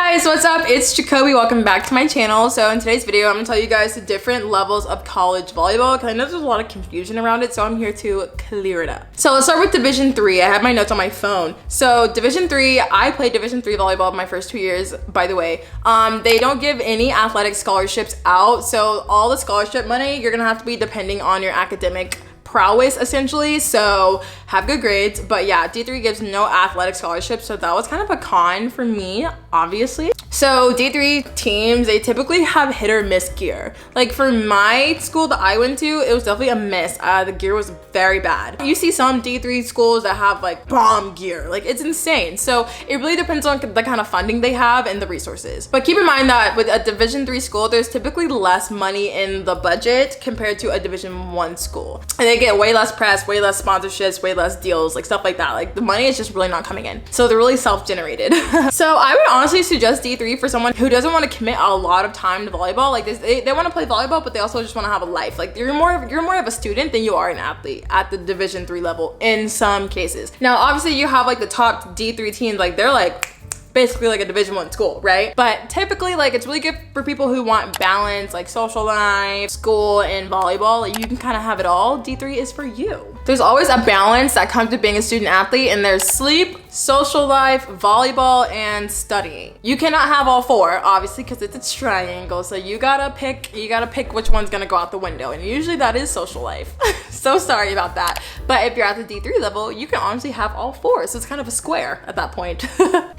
guys, what's up? It's Jacoby. Welcome back to my channel. So in today's video, I'm gonna tell you guys the different levels of college volleyball because I know there's a lot of confusion around it, so I'm here to clear it up. So let's start with Division 3. I have my notes on my phone. So Division 3, I played Division 3 volleyball my first 2 years, by the way. They don't give any athletic scholarships out, so all the scholarship money, you're gonna have to be depending on your academic prowess essentially, so have good grades. But yeah, D3 gives no athletic scholarships, so that was kind of a con for me, obviously. So D3 teams, they typically have hit or miss gear. Like for my school that I went to, it was definitely a miss. The gear was very bad. You see some D3 schools that have like bomb gear, like it's insane. So it really depends on the kind of funding they have and the resources. But keep in mind that with a Division 3 school, there's typically less money in the budget compared to a Division 1 school. And they get way less press, way less sponsorships, way less deals, like stuff like that. Like the money is just really not coming in. So they're really self-generated. So I would honestly suggest D3 for someone who doesn't want to commit a lot of time to volleyball. Like they want to play volleyball, but they also just want to have a life. Like you're more of a student than you are an athlete at the Division 3 level in some cases. Now, obviously you have like the top D3 teams, like they're like basically like a Division 1 school, right? But typically, like it's really good for people who want balance, like social life, school, and volleyball. Like you can kind of have it all. D3 is for you. There's always a balance that comes to being a student athlete, and there's sleep, social life, volleyball, and studying. You cannot have all four, obviously, because it's a triangle. So you gotta pick which one's gonna go out the window, and usually that is social life. So sorry about that. But if you're at the D3 level, you can honestly have all four. So it's kind of a square at that point.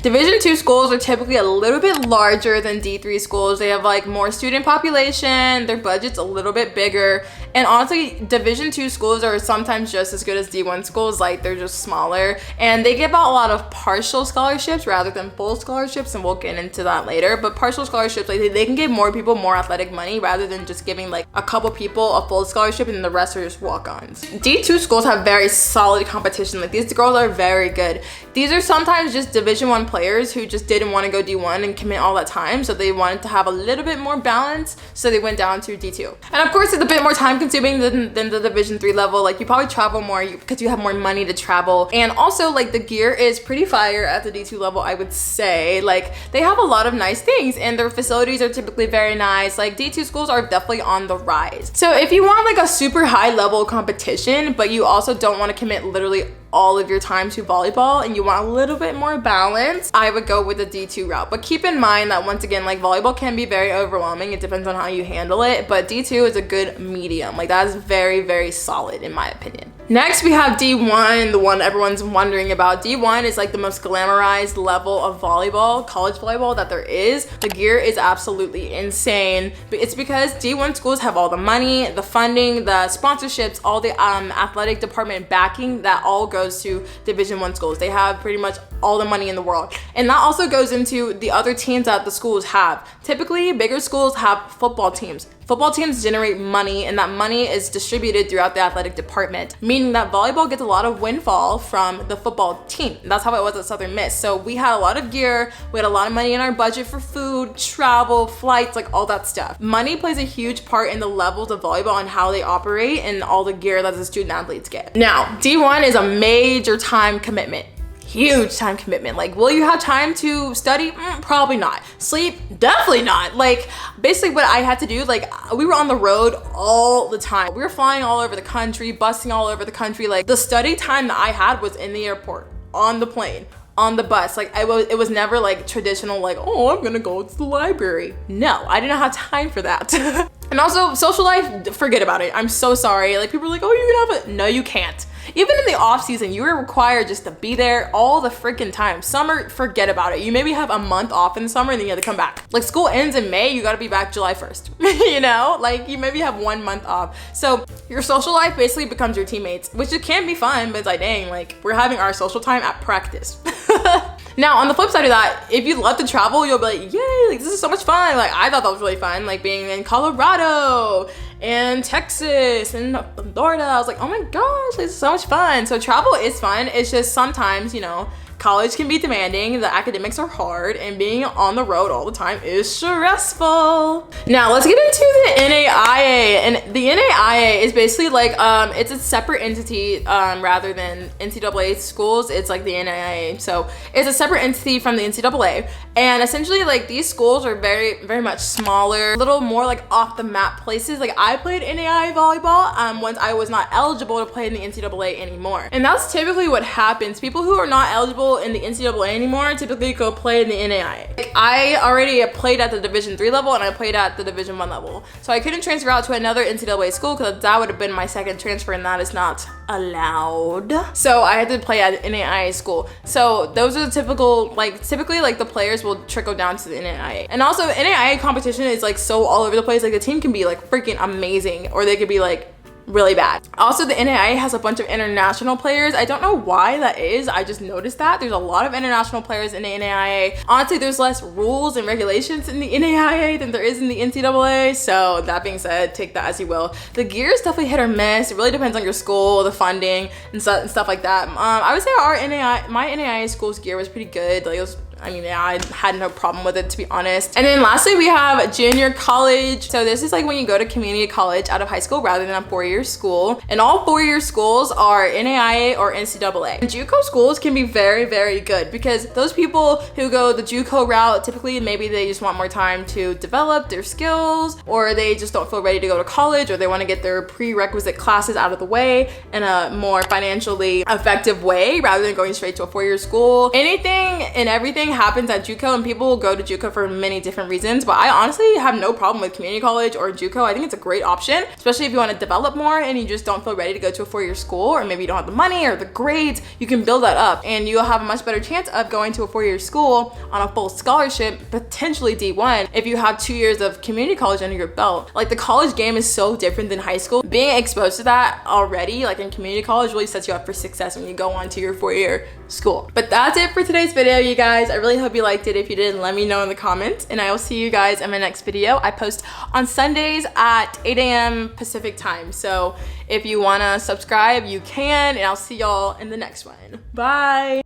Division 2 schools are typically a little bit larger than D3 schools. They have like more student population, their budget's a little bit bigger. And honestly, Division 2 schools are sometimes just as good as D1 schools. Like they're just smaller, and they give out a lot of partial scholarships rather than full scholarships, and we'll get into that later. But partial scholarships, like they can give more people more athletic money rather than just giving like a couple people a full scholarship and the rest are just walk-ons. D2 schools have very solid competition. Like these girls are very good. These are sometimes just Division 1 players who just didn't want to go D1 and commit all that time, so they wanted to have a little bit more balance, so they went down to D2. And of course, it's a bit more time consuming than the Division 3 level. Like you probably travel more because you have more money to travel, and also like the gear is pretty fire at the D2 level, I would say. Like they have a lot of nice things, and their facilities are typically very nice. Like D2 schools are definitely on the rise. So if you want like a super high level competition, but you also don't want to commit literally all of your time to volleyball and you want a little bit more balance, I would go with the D2 route. But keep in mind that once again, like volleyball can be very overwhelming. It depends on how you handle it, but D2 is a good medium. Like that is very, very solid in my opinion. Next, we have D1, the one everyone's wondering about. D1 is like the most glamorized level of volleyball, college volleyball that there is. The gear is absolutely insane, but it's because D1 schools have all the money, the funding, the sponsorships, all the athletic department backing that all goes to Division 1 schools. They have pretty much all the money in the world. And that also goes into the other teams that the schools have. Typically, bigger schools have football teams. Football teams generate money, and that money is distributed throughout the athletic department, meaning that volleyball gets a lot of windfall from the football team. That's how it was at Southern Miss. So we had a lot of gear, we had a lot of money in our budget for food, travel, flights, like all that stuff. Money plays a huge part in the levels of volleyball and how they operate and all the gear that the student athletes get. Now, D1 is a major time commitment. Huge time commitment. Like, will you have time to study? Probably not. Sleep? Definitely not. Like, basically what I had to do, like, we were on the road all the time. We were flying all over the country, busing all over the country. Like, the study time that I had was in the airport, on the plane, on the bus. Like, it was never like traditional, like, oh, I'm gonna go to the library. No, I didn't have time for that. And also, social life, forget about it. I'm so sorry. Like, people are like, oh, you can have it. No, you can't. Even in the off season, you are required just to be there all the freaking time. Summer, forget about it. You maybe have a month off in the summer and then you have to come back. Like school ends in May, you gotta be back July 1st. You know, like you maybe have 1 month off. So your social life basically becomes your teammates, which it can be fun, but it's like, dang, like we're having our social time at practice. Now, on the flip side of that, if you love to travel, you'll be like, yay, like this is so much fun. Like I thought that was really fun, like being in Colorado and Texas and Florida. I was like, oh my gosh, this is so much fun. So travel is fun. It's just sometimes, you know, college can be demanding, the academics are hard, and being on the road all the time is stressful. Now let's get into the NAIA. And the NAIA is basically like, it's a separate entity rather than NCAA schools. It's like the NAIA. So it's a separate entity from the NCAA. And essentially like these schools are very, very much smaller, a little more like off the map places. Like I played NAIA volleyball once I was not eligible to play in the NCAA anymore. And that's typically what happens. People who are not eligible in the NCAA anymore typically go play in the NAIA. Like, I already played at the Division 3 level and I played at the Division 1 level. So I couldn't transfer out to another NCAA school because that would have been my second transfer and that is not allowed. So I had to play at an NAIA school. So those are the typical, like typically like the players will trickle down to the NAIA. And also NAIA competition is like so all over the place. Like the team can be like freaking amazing or they could be like really bad. Also, the NAIA has a bunch of international players. I don't know why that is. I just noticed that there's a lot of international players in the NAIA. Honestly, there's less rules and regulations in the NAIA than there is in the NCAA. So that being said, take that as you will. The gear is definitely hit or miss. It really depends on your school, the funding, and stuff like that. I would say my NAIA school's gear was pretty good. Like it was, I mean, yeah, I had no problem with it, to be honest. And then lastly, we have junior college. So this is like when you go to community college out of high school rather than a four-year school. And all four-year schools are NAIA or NCAA. And JUCO schools can be very, very good because those people who go the JUCO route, typically maybe they just want more time to develop their skills, or they just don't feel ready to go to college, or they want to get their prerequisite classes out of the way in a more financially effective way rather than going straight to a four-year school. Anything and everything happens at JUCO, and people will go to JUCO for many different reasons, but I honestly have no problem with community college or JUCO. I think it's a great option, especially if you want to develop more and you just don't feel ready to go to a four-year school, or maybe you don't have the money or the grades. You can build that up and you'll have a much better chance of going to a four-year school on a full scholarship, potentially D1, if you have 2 years of community college under your belt. Like the college game is so different than high school. Being exposed to that already, like in community college, really sets you up for success when you go on to your four-year school. But that's it for today's video, you guys. I really hope you liked it. If you did, let me know in the comments, and I will see you guys in my next video. I post on Sundays at 8 a.m. Pacific time, so if you want to subscribe, you can, and I'll see y'all in the next one. Bye.